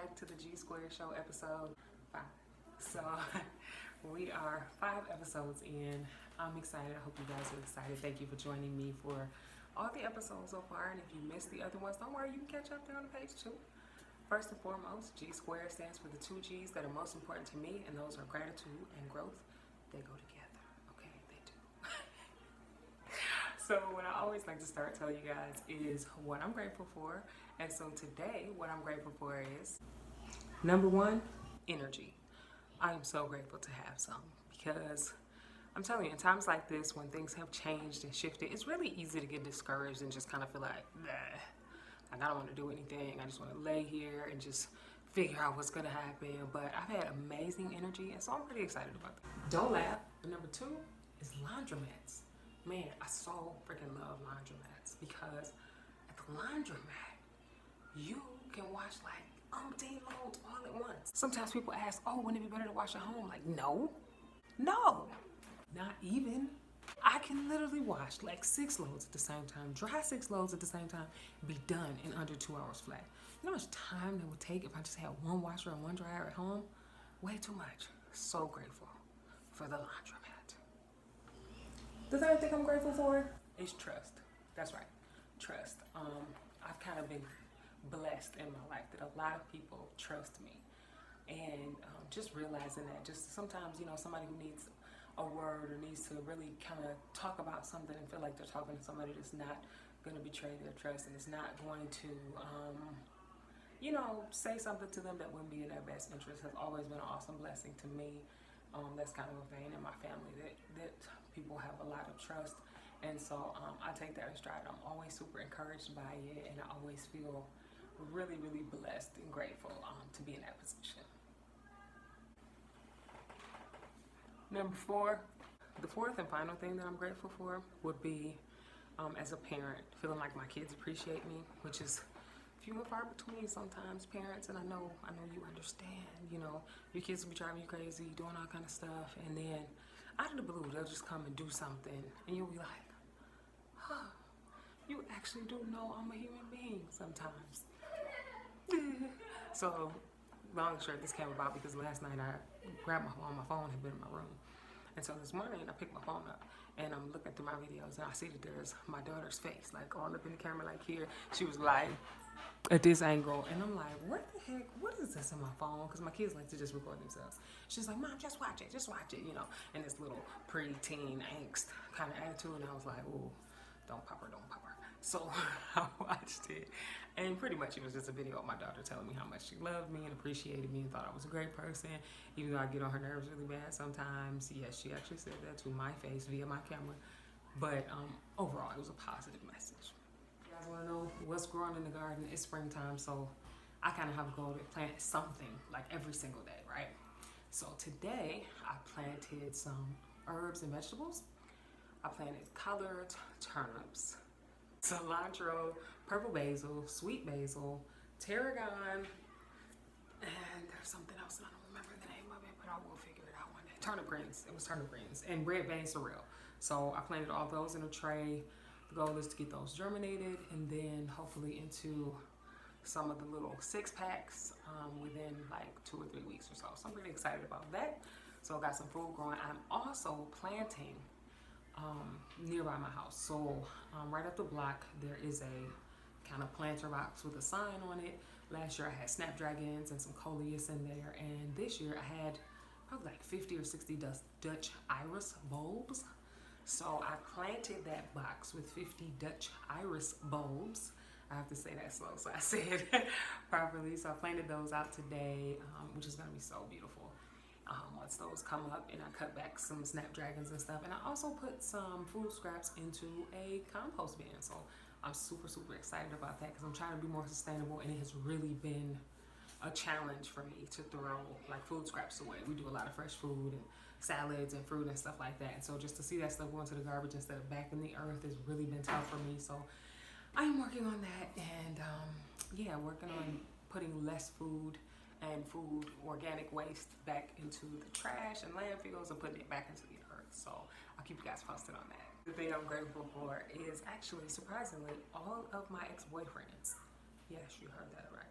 back to the G Square Show episode 5. So we are 5 episodes in. I'm excited. I hope you guys are excited. Thank you for joining me for all the episodes so far. And if you missed the other ones, don't worry, you can catch up there on the page too. First and foremost, G Square stands for the 2 G's that are most important to me, and those are gratitude and growth. They go together. Okay, they do. So what I always like to start telling you guys is what I'm grateful for. And so today, what I'm grateful for is, number 1, energy. I am so grateful to have some, because I'm telling you, in times like this, when things have changed and shifted, it's really easy to get discouraged and just kind of feel like, I don't want to do anything. I just want to lay here and just figure out what's going to happen. But I've had amazing energy, and so I'm pretty excited about that. Don't laugh. Number 2 is laundromats. Man, I so freaking love laundromats, because at the laundromat, you can wash like umpteen loads all at once. Sometimes people ask, oh, wouldn't it be better to wash at home? Like, no, not even. I can literally wash like 6 loads at the same time, dry 6 loads at the same time, be done in under 2 hours flat. You know how much time it would take if I just had one washer and one dryer at home? Way too much. So grateful for the laundromat. The third thing I'm grateful for is trust. That's right, trust. I've kind of been blessed in my life that a lot of people trust me, and just realizing that, just sometimes, you know, somebody who needs a word or needs to really kind of talk about something and feel like they're talking to somebody that's not going to betray their trust and is not going to you know, say something to them that wouldn't be in their best interest, has always been an awesome blessing to me. That's kind of a vein in my family, that people have a lot of trust, and so I take that in stride. I'm always super encouraged by it, and I always feel really, really blessed and grateful to be in that position. Number 4, the fourth and final thing that I'm grateful for would be, as a parent, feeling like my kids appreciate me, which is few and far between sometimes, parents, and I know you understand. You know, your kids will be driving you crazy, doing all kind of stuff, and then out of the blue, they'll just come and do something, and you'll be like, huh, you actually do know I'm a human being sometimes. So, long and short, this came about because last night I grabbed my phone. My phone had been in my room. And so this morning I picked my phone up and I'm looking through my videos, and I see that there's my daughter's face, like all up in the camera, like here. She was like at this angle, and I'm like, what the heck? What is this in my phone? Because my kids like to just record themselves. She's like, Mom, just watch it, you know, and this little pre-teen angst kind of attitude. And I was like, ooh, don't pop her. So I watched it, and pretty much it was just a video of my daughter telling me how much she loved me and appreciated me and thought I was a great person, even though I get on her nerves really bad sometimes. Yes, she actually said that to my face via my camera, but overall it was a positive message. You guys want to know what's growing in the garden? It's springtime, so I kind of have a goal to plant something like every single day, right? So today I planted some herbs and vegetables. I planted collard turnips, cilantro, purple basil, sweet basil, tarragon, and there's something else, and I don't remember the name of it, but I will figure it out one day. Turnip greens. It was turnip greens, and red bean sorrel. So I planted all those in a tray. The goal is to get those germinated, and then hopefully into some of the little 6-packs within like 2 or 3 weeks or so. So I'm really excited about that. So I got some food growing. I'm also planting nearby my house. So right up the block there is a kind of planter box with a sign on it. Last year I had snapdragons and some coleus in there, and this year I had probably like 50 or 60 Dutch iris bulbs. So I planted that box with 50 Dutch iris bulbs. I have to say that slow, so I say it properly. So I planted those out today, which is going to be so beautiful. Once those come up, and I cut back some snapdragons and stuff, and I also put some food scraps into a compost bin. So I'm super excited about that, because I'm trying to be more sustainable, and it has really been a challenge for me to throw like food scraps away. We do a lot of fresh food and salads and fruit and stuff like that, and so just to see that stuff going to the garbage instead of back in the earth has really been tough for me. So I'm working on that, and yeah, working on putting less food and organic waste back into the trash and landfills and putting it back into the earth. So I'll keep you guys posted on that. The thing I'm grateful for is actually, surprisingly, all of my ex-boyfriends. Yes, you heard that right.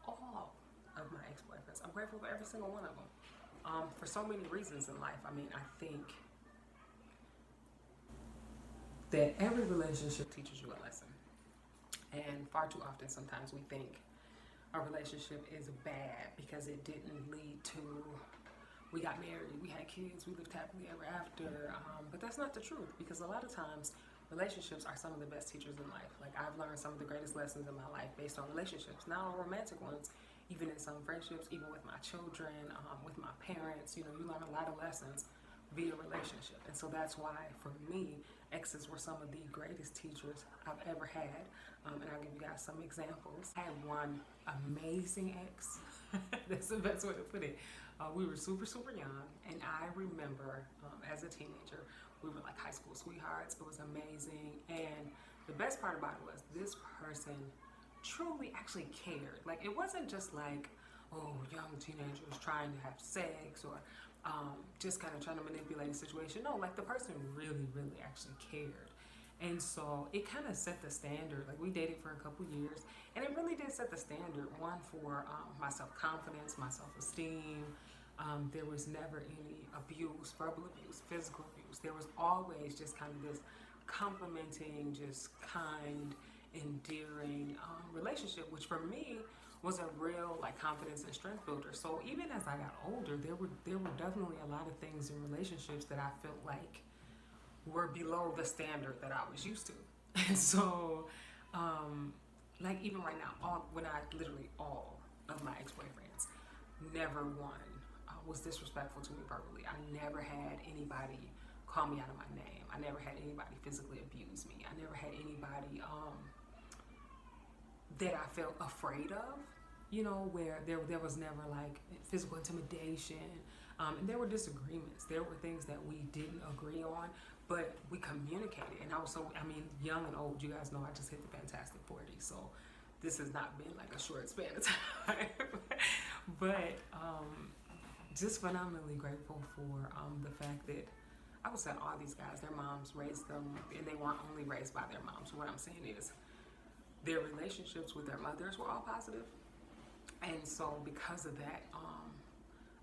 All of my ex-boyfriends. I'm grateful for every single one of them. For so many reasons in life. I mean, I think that every relationship teaches you a lesson. And far too often, sometimes we think a relationship is bad because it didn't lead to, we got married, we had kids, we lived happily ever after. But that's not the truth, because a lot of times relationships are some of the best teachers in life. Like, I've learned some of the greatest lessons in my life based on relationships, not on romantic ones, even in some friendships, even with my children, with my parents. You know, you learn a lot of lessons via relationship. And so that's why, for me, exes were some of the greatest teachers I've ever had. And I'll give you guys some examples. I had one amazing ex. That's the best way to put it. We were super, super young. And I remember as a teenager, we were like high school sweethearts. It was amazing. And the best part about it was this person truly actually cared. Like, it wasn't just like, oh, young teenagers trying to have sex or just kind of trying to manipulate the situation. No, like, the person really, really actually cared. And so it kind of set the standard. Like, we dated for a couple years, and it really did set the standard, one, for my self-confidence, my self-esteem. There was never any abuse, verbal abuse, physical abuse. There was always just kind of this complimenting, just kind, endearing relationship, which for me was a real, like, confidence and strength builder. So even as I got older, there were definitely a lot of things in relationships that I felt like were below the standard that I was used to. And so like, even right now, all of my ex-boyfriends, never one was disrespectful to me verbally. I never had anybody call me out of my name. I never had anybody physically abuse me. I never had anybody that I felt afraid of, you know, where there was never like physical intimidation. And there were disagreements. There were things that we didn't agree on, but we communicated. And also, I mean, young and old, you guys know I just hit the fantastic 40, so this has not been like a short span of time. But just phenomenally grateful for the fact that I would say all these guys, their moms raised them, and they weren't only raised by their moms. What I'm saying is, their relationships with their mothers were all positive. And so because of that,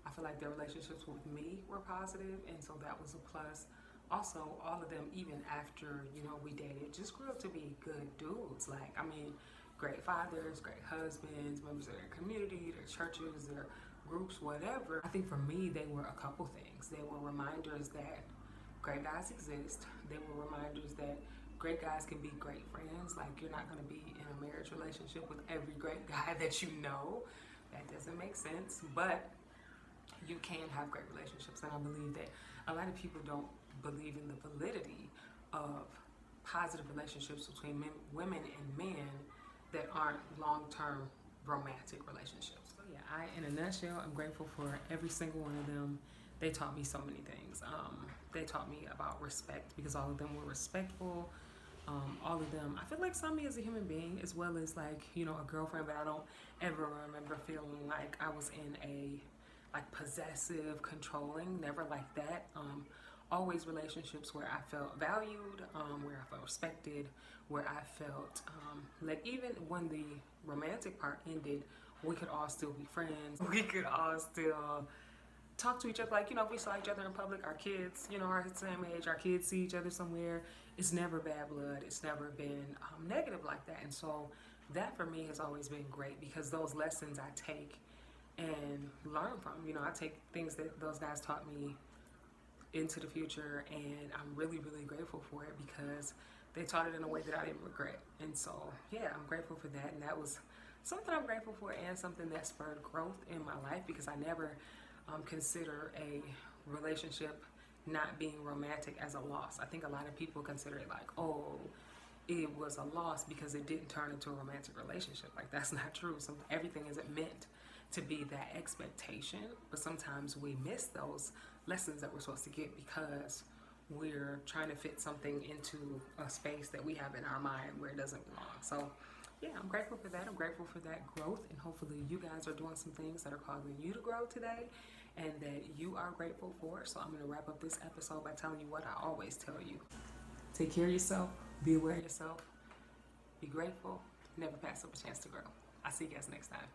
I feel like their relationships with me were positive, and so that was a plus. Also, all of them, even after, you know, we dated, just grew up to be good dudes. Like, I mean, great fathers, great husbands, members of their community, their churches, their groups, whatever. I think for me, they were a couple things. They were reminders that great guys exist. They were reminders that great guys can be great friends. Like, you're not going to be in a marriage relationship with every great guy that you know. That doesn't make sense. But you can have great relationships. And I believe that a lot of people don't believe in the validity of positive relationships between women and men that aren't long-term romantic relationships. So yeah, in a nutshell, I'm grateful for every single one of them. They taught me so many things. They taught me about respect, because all of them were respectful. All of them, I feel like, saw me as a human being, as well as, like, you know, a girlfriend, but I don't ever remember feeling like I was in a, like, possessive, controlling, never like that. Always relationships where I felt valued, where I felt respected, where I felt like even when the romantic part ended, we could all still be friends. We could all still talk to each other. Like, you know, if we saw each other in public, our kids, you know, are the same age, our kids see each other somewhere. It's never bad blood. It's never been negative like that. And so that for me has always been great, because those lessons I take and learn from. You know, I take things that those guys taught me into the future, and I'm really, really grateful for it, because they taught it in a way that I didn't regret. And so, yeah, I'm grateful for that. And that was something I'm grateful for, and something that spurred growth in my life, because I never consider a relationship not being romantic as a loss. I think a lot of people consider it like, oh, it was a loss because it didn't turn into a romantic relationship. Like, that's not true. Everything isn't meant to be that expectation, but sometimes we miss those lessons that we're supposed to get because we're trying to fit something into a space that we have in our mind where it doesn't belong. So yeah, I'm grateful for that. I'm grateful for that growth, and hopefully you guys are doing some things that are causing you to grow today and that you are grateful for. So I'm going to wrap up this episode by telling you what I always tell you. Take care of yourself, be aware of yourself, be grateful, never pass up a chance to grow. I'll see you guys next time.